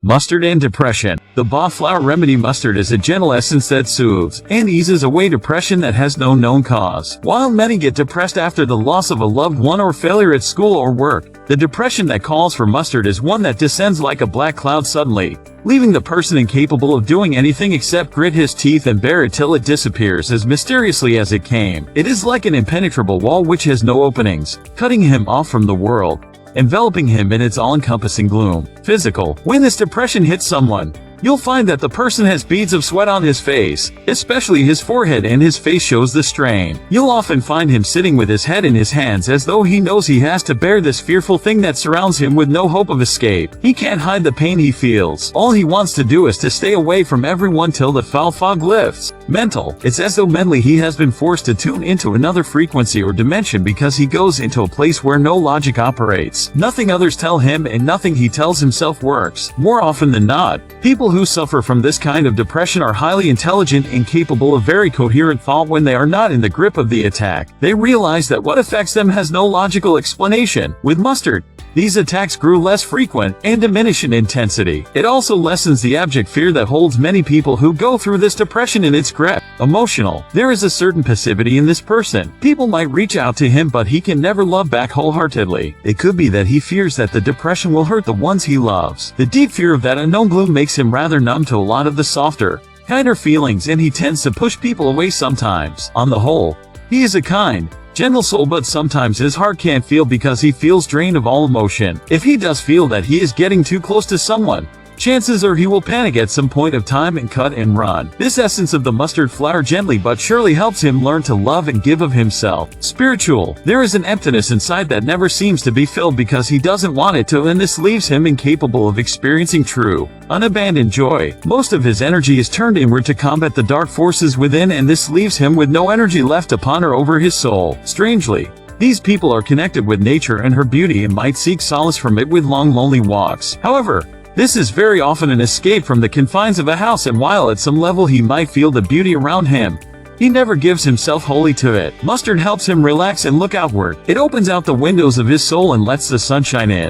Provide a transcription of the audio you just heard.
Mustard and depression. The Ba-Flower remedy mustard is a gentle essence that soothes and eases away depression that has no known cause. While many get depressed after the loss of a loved one or failure at school or work, the depression that calls for mustard is one that descends like a black cloud suddenly, leaving the person incapable of doing anything except grit his teeth and bear it till it disappears as mysteriously as it came. It is like an impenetrable wall which has no openings, cutting him off from the world, enveloping him in its all-encompassing gloom. Physical. When this depression hits someone, you'll find that the person has beads of sweat on his face, especially his forehead, and his face shows the strain. You'll often find him sitting with his head in his hands as though he knows he has to bear this fearful thing that surrounds him with no hope of escape. He can't hide the pain he feels. All he wants to do is to stay away from everyone till the foul fog lifts. Mental. It's as though mentally he has been forced to tune into another frequency or dimension because he goes into a place where no logic operates. Nothing others tell him and nothing he tells himself works. More often than not, people who suffer from this kind of depression are highly intelligent and capable of very coherent thought when they are not in the grip of the attack. They realize that what affects them has no logical explanation. With mustard, these attacks grew less frequent and diminish in intensity. It also lessens the abject fear that holds many people who go through this depression in its grip. Emotional. There is a certain passivity in this person. People might reach out to him, but he can never love back wholeheartedly. It could be that he fears that the depression will hurt the ones he loves. The deep fear of that unknown gloom makes him rather numb to a lot of the softer, kinder feelings, and he tends to push people away sometimes. On the whole, he is a kind, gentle soul, but sometimes his heart can't feel because he feels drained of all emotion. If he does feel that he is getting too close to someone, chances are he will panic at some point of time and cut and run. This essence of the mustard flower gently but surely helps him learn to love and give of himself. Spiritual. There is an emptiness inside that never seems to be filled because he doesn't want it to, and this leaves him incapable of experiencing true, unabandoned joy. Most of his energy is turned inward to combat the dark forces within, and this leaves him with no energy left upon or over his soul. Strangely, these people are connected with nature and her beauty and might seek solace from it with long lonely walks. However, this is very often an escape from the confines of a house, and while at some level he might feel the beauty around him, he never gives himself wholly to it. Mustard helps him relax and look outward. It opens out the windows of his soul and lets the sunshine in.